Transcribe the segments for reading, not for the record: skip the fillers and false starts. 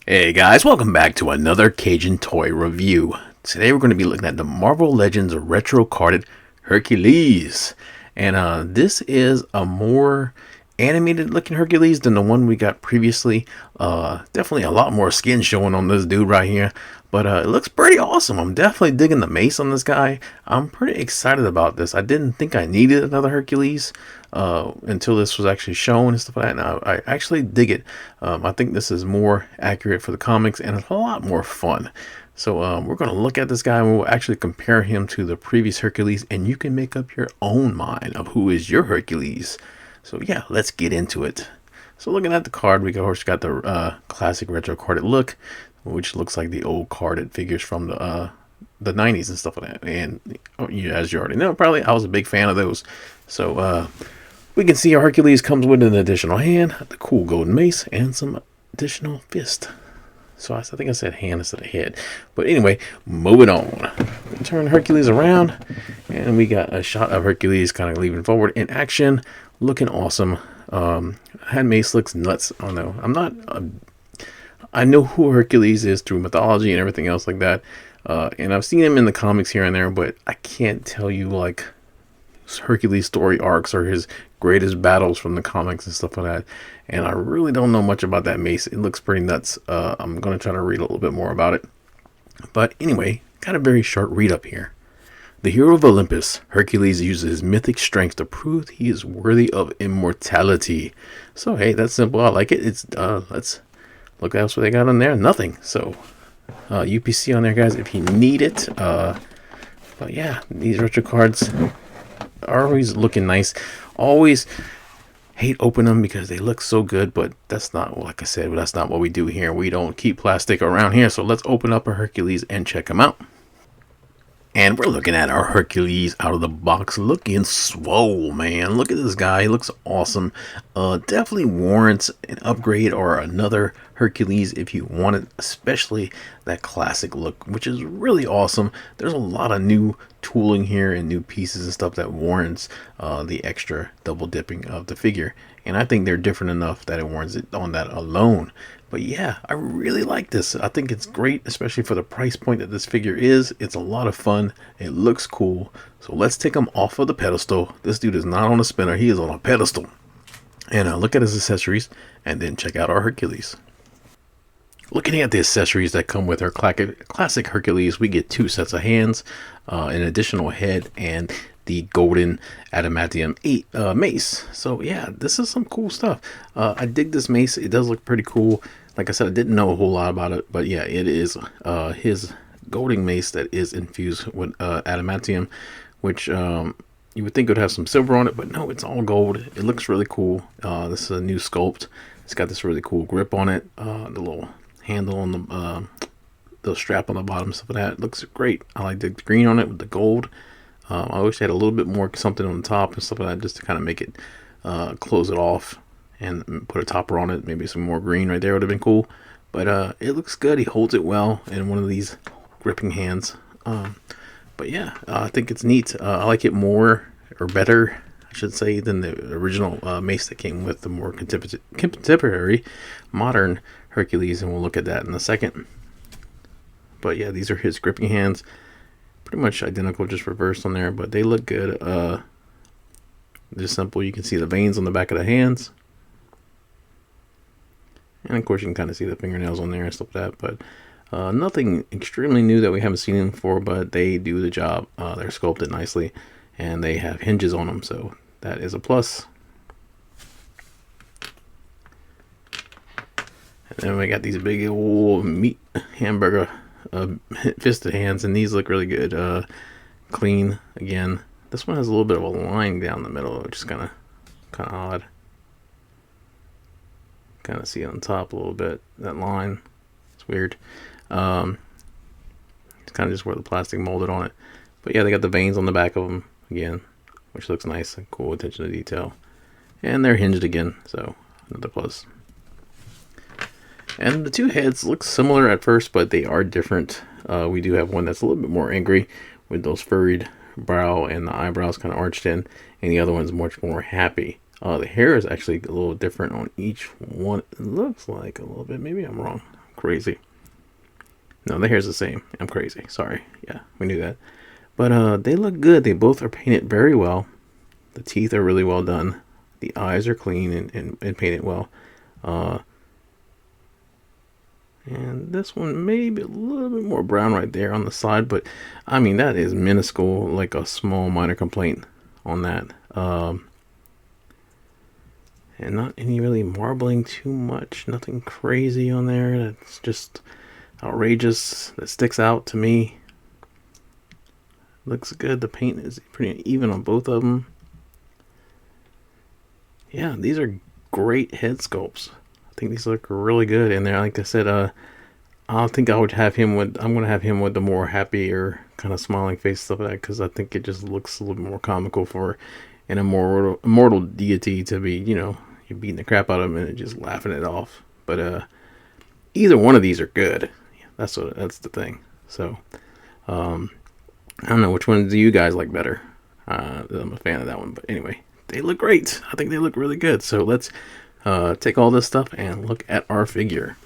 Hey guys, welcome back to another Cajun Toy review. Today we're going to be looking at the Marvel Legends Retro Carded Hercules. And this is a more animated looking Hercules than the one we got previously. Definitely a lot more skin showing on this dude right here. But it looks pretty awesome. I'm definitely digging the mace on this guy. I'm pretty excited about this. I didn't think I needed another Hercules until this was actually shown and stuff like that. Now I actually dig it. I think this is more accurate for the comics and it's a lot more fun. So we're going to look at this guy and we'll actually compare him to the previous Hercules, and you can make up your own mind of who is your Hercules. So yeah, let's get into it. So looking at the card, we of course got the classic retro carded look, which looks like the old carded figures from the 90s and stuff like that. And as you already know, probably I was a big fan of those. So we can see our Hercules comes with an additional hand, the cool golden mace, and some additional fist. So I think I said hand instead of head. But anyway, moving on. We turn Hercules around, and we got a shot of Hercules kind of leaving forward in action, looking awesome. Hand mace looks nuts. I don't know. I know who Hercules is through mythology and everything else like that. And I've seen him in the comics here and there, but I can't tell you like Hercules story arcs or his greatest battles from the comics and stuff like that. And I really don't know much about that mace. It looks pretty nuts. I'm going to try to read a little bit more about it. But anyway, got a very short read up here. The hero of Olympus, Hercules uses his mythic strength to prove he is worthy of immortality. So hey, that's simple. I like it. It's let's look else what they got on there. Nothing. So UPC on there, guys, if you need it. But yeah, these retro cards are always looking nice. Always hate open them because they look so good, but that's not, like I said, that's not what we do here. We don't keep plastic around here. So let's open up a Hercules and check them out. And we're looking at our Hercules out of the box, looking swole, man. Look at this guy. He looks awesome. Definitely warrants an upgrade or another Hercules if you want it, especially that classic look, which is really awesome. There's a lot of new tooling here and new pieces and stuff that warrants the extra double dipping of the figure. And I think they're different enough that it warrants it on that alone. But yeah, I really like this. I think it's great, especially for the price point that this figure is. It's a lot of fun. It looks cool. So let's take him off of the pedestal. This dude is not on a spinner. He is on a pedestal. And look at his accessories and then check out our Hercules. Looking at the accessories that come with our classic Hercules, we get 2 sets of hands, an additional head, and the golden adamantium 8 mace. So yeah, this is some cool stuff. I dig this mace. It does look pretty cool. Like I said, I didn't know a whole lot about it, but yeah, it is his golden mace that is infused with adamantium, which you would think it would have some silver on it, but no, it's all gold. It looks really cool. This is a new sculpt. It's got this really cool grip on it. The little handle on the strap on the bottom, stuff like that. It looks great. I like the green on it with the gold. I wish I had a little bit more something on the top and stuff like that, just to kind of make it close it off and put a topper on it. Maybe some more green right there would have been cool. But it looks good. He holds it well in one of these gripping hands. But yeah, I think it's neat. I like it more, or better, I should say, than the original mace that came with the more contemporary, modern Hercules, and we'll look at that in a second. But yeah, these are his gripping hands. Pretty much identical, just reversed on there, but they look good. They're simple. You can see the veins on the back of the hands. And of course you can kind of see the fingernails on there and stuff like that, but nothing extremely new that we haven't seen them before, but they do the job. They're sculpted nicely, and they have hinges on them, so that is a plus. And then we got these big old meat hamburger fisted hands, and these look really good. Clean again. This one has a little bit of a line down the middle, which is kind of odd. Kind of see it on top a little bit, that line. It's weird. It's kind of just where the plastic molded on it. But yeah, they got the veins on the back of them again, which looks nice and cool, attention to detail. And they're hinged again, so another plus. And the 2 heads look similar at first, but they are different. We do have one that's a little bit more angry with those furrowed brow and the eyebrows kind of arched in, and the other one's much more happy. The hair is actually a little different on each one. It looks like a little bit. Maybe I'm wrong. crazy. No, the hair's the same. I'm crazy. Sorry. Yeah, we knew that. But they look good. They both are painted very well. The teeth are really well done. The eyes are clean and painted well. And this one may be a little bit more brown right there on the side, but I mean, that is minuscule, like a small minor complaint on that. And not any really marbling too much, nothing crazy on there that's just outrageous, that sticks out to me. Looks good. The paint is pretty even on both of them. Yeah, these are great head sculpts. I think these look really good in there. Like I said, I think I would have him with, I'm going to have him with the more happier kind of smiling face, stuff like that, because I think it just looks a little bit more comical for an immortal deity to be, you know, you're beating the crap out of him and just laughing it off. But either one of these are good. That's the thing. So I don't know, which one do you guys like better? I'm a fan of that one, but anyway, they look great. I think they look really good. So let's take all this stuff and look at our figure.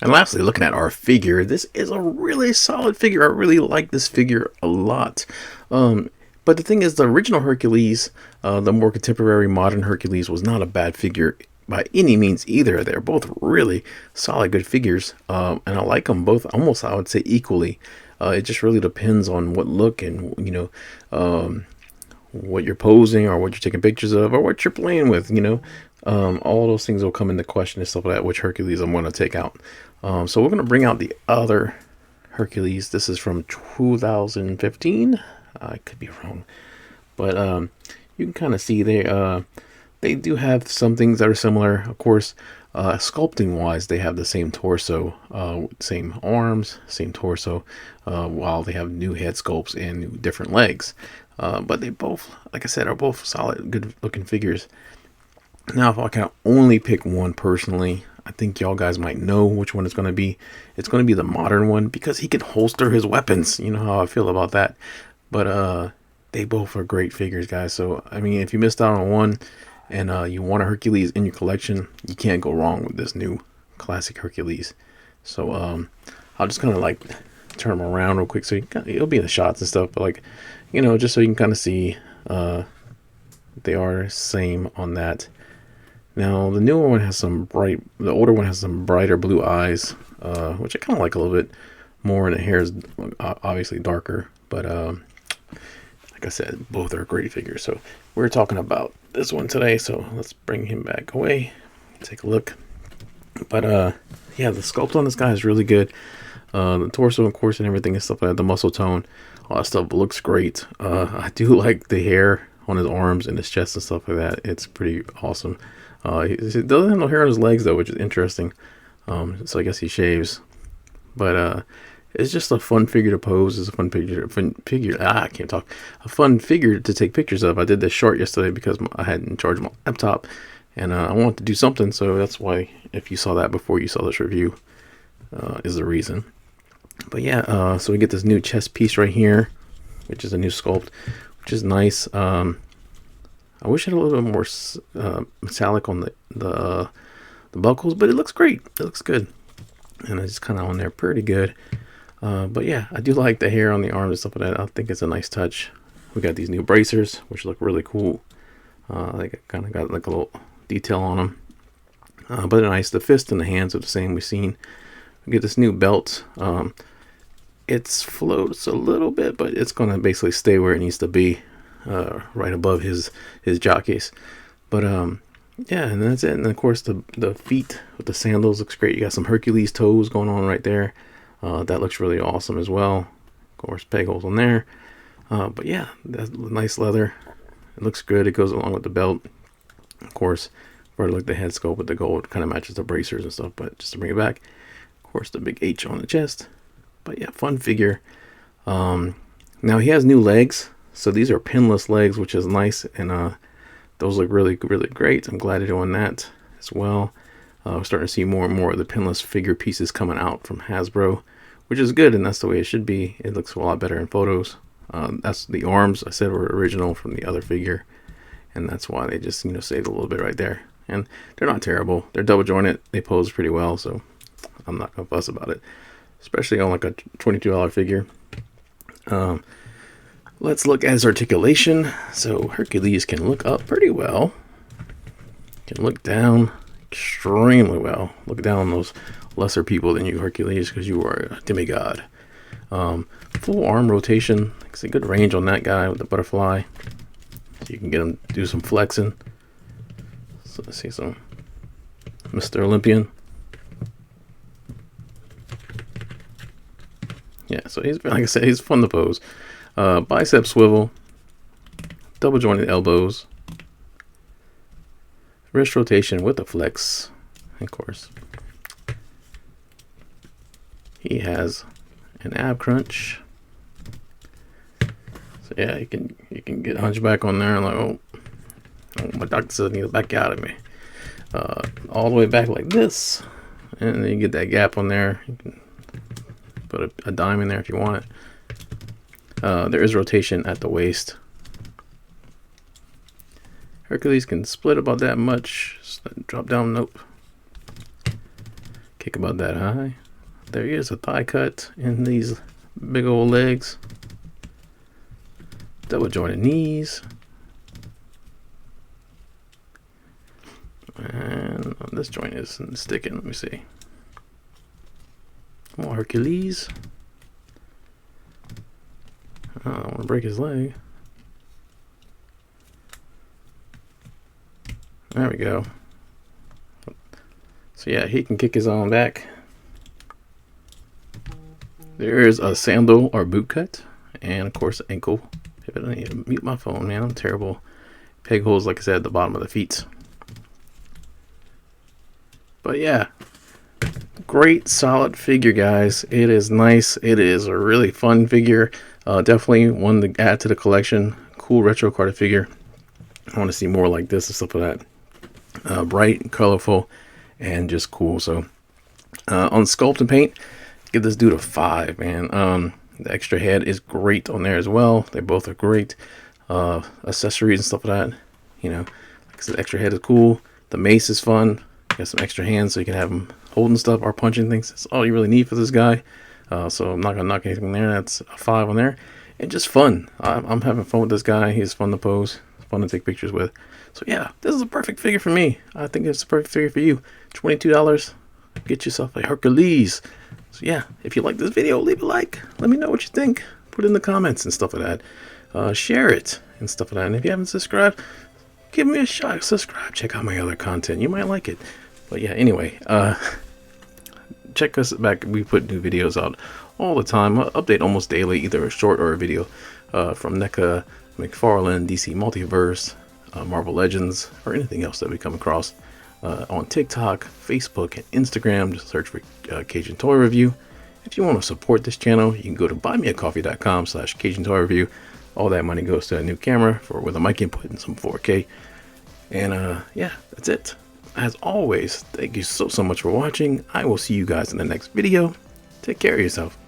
And lastly, looking at our figure, this is a really solid figure. I really like this figure a lot. But the thing is, the original Hercules, the more contemporary modern Hercules, was not a bad figure by any means either. They're both really solid, good figures. And I like them both almost, I would say, equally. It just really depends on what look and, you know, what you're posing or what you're taking pictures of or what you're playing with, you know. All those things will come into question and stuff like that, which Hercules I'm going to take out. So we're going to bring out the other Hercules. This is from 2015. I could be wrong, but you can kind of see they do have some things that are similar. Of course, sculpting wise, they have the same torso, same arms, same torso, while they have new head sculpts and new different legs. But they both, like I said, are both solid, good looking figures. Now, if I can only pick one personally, I think y'all guys might know which one it's going to be. It's going to be the modern one because he can holster his weapons. You know how I feel about that. But they both are great figures, guys. So, I mean, if you missed out on one and you want a Hercules in your collection, you can't go wrong with this new classic Hercules. So, I'll just kind of like turn them around real quick. So it'll be in the shots and stuff. But like, you know, just so you can kind of see they are same on that. Now, the newer one has the older one has some brighter blue eyes, which I kind of like a little bit more, and the hair is obviously darker, but like I said, both are great figures. So we're talking about this one today, so let's bring him back away, take a look. But yeah, the sculpt on this guy is really good. The torso, of course, and everything and stuff like that, the muscle tone, all that stuff looks great. I do like the hair on his arms and his chest and stuff like that. It's pretty awesome. He doesn't have no hair on his legs though, which is interesting. So I guess he shaves. But it's just a fun figure to pose. It's a fun figure. I can't talk. A fun figure to take pictures of. I did this short yesterday because I hadn't charged my laptop, and I wanted to do something. So that's why, if you saw that before you saw this review, is the reason. But yeah, so we get this new chest piece right here, which is a new sculpt, which is nice. I wish it had a little bit more metallic on the buckles, but it looks great. It looks good, and it's kind of on there pretty good. But yeah, I do like the hair on the arms and stuff like that. I think it's a nice touch. We got these new bracers, which look really cool. They kind of got like a little detail on them, but they're nice. The fist and the hands are the same we've seen. We get this new belt. It floats a little bit, but it's gonna basically stay where it needs to be. Right above his jock case. But yeah, and that's it. And of course the feet with the sandals looks great. You got some Hercules toes going on right there. That looks really awesome as well. Of course, peg holes on there. But yeah, that's nice leather. It looks good. It goes along with the belt. Of course, where like the head sculpt with the gold kind of matches the bracers and stuff. But just to bring it back, of course, the big H on the chest. But yeah, fun figure. Now he has new legs. So these are pinless legs, which is nice, and those look really, really great. I'm glad they're doing that as well. We're starting to see more and more of the pinless figure pieces coming out from Hasbro, which is good, and that's the way it should be. It looks a lot better in photos. That's the arms I said were original from the other figure, and that's why they just saved a little bit right there. And they're not terrible. They're double jointed. They pose pretty well, so I'm not gonna fuss about it, especially on like a $22 figure. Let's look at his articulation. So Hercules can look up pretty well, can look down extremely well. Look down on those lesser people than you, Hercules, because you are a demigod. Full arm rotation. It's a good range on that guy with the butterfly. So you can get him to do some flexing. So let's see some Mr. Olympian. Yeah, so he's, like I said, he's fun to pose. Bicep swivel, double jointed elbows, wrist rotation with a flex, of course. He has an ab crunch. So yeah, you can get hunchback on there and like, oh my doctor says I need to back out of me. All the way back like this, and then you get that gap on there. You can put a dime in there if you want it. There is rotation at the waist. Hercules can split about that much. Drop down, nope. Kick about that high. There is a thigh cut in these big old legs. Double jointed knees. And this joint isn't sticking. Let me see. More Hercules. I don't want to break his leg. There we go. So yeah, he can kick his own back. There is a sandal or boot cut, and of course ankle pivot. I need to mute my phone, man. I'm terrible. Peg holes, like I said, at the bottom of the feet. But yeah, great solid figure, guys. It is nice. It is a really fun figure. Definitely one to add to the collection. Cool retro carded figure. I want to see more like this and stuff like that. Bright and colorful and just cool. So on Sculpt and Paint, give this dude a 5, man. The extra head is great on there as well. They both are great. Accessories and stuff like that. You know, like I said, the extra head is cool. The mace is fun. Got some extra hands so you can have him holding stuff or punching things. That's all you really need for this guy. So I'm not gonna knock anything there. That's a 5 on there. And just fun. I'm having fun with this guy. He's fun to pose. Fun to take pictures with. So yeah, this is a perfect figure for me. I think it's a perfect figure for you. $22. Get yourself a Hercules. So yeah, if you like this video, leave a like. Let me know what you think. Put it in the comments and stuff like that. Share it and stuff like that. And if you haven't subscribed, give me a shot. Subscribe. Check out my other content. You might like it. But yeah, anyway, check us back. We put new videos out all the time. Update almost daily, either a short or a video from NECA, McFarlane, DC Multiverse, Marvel Legends, or anything else that we come across on TikTok, Facebook, and Instagram. Just search for Cajun Toy Review. If you want to support this channel, you can go to buymeacoffee.com/CajunToyReview. All that money goes to a new camera with a mic input and some 4K. And yeah, that's it. As always, thank you so much for watching. I will see you guys in the next video. Take care of yourself.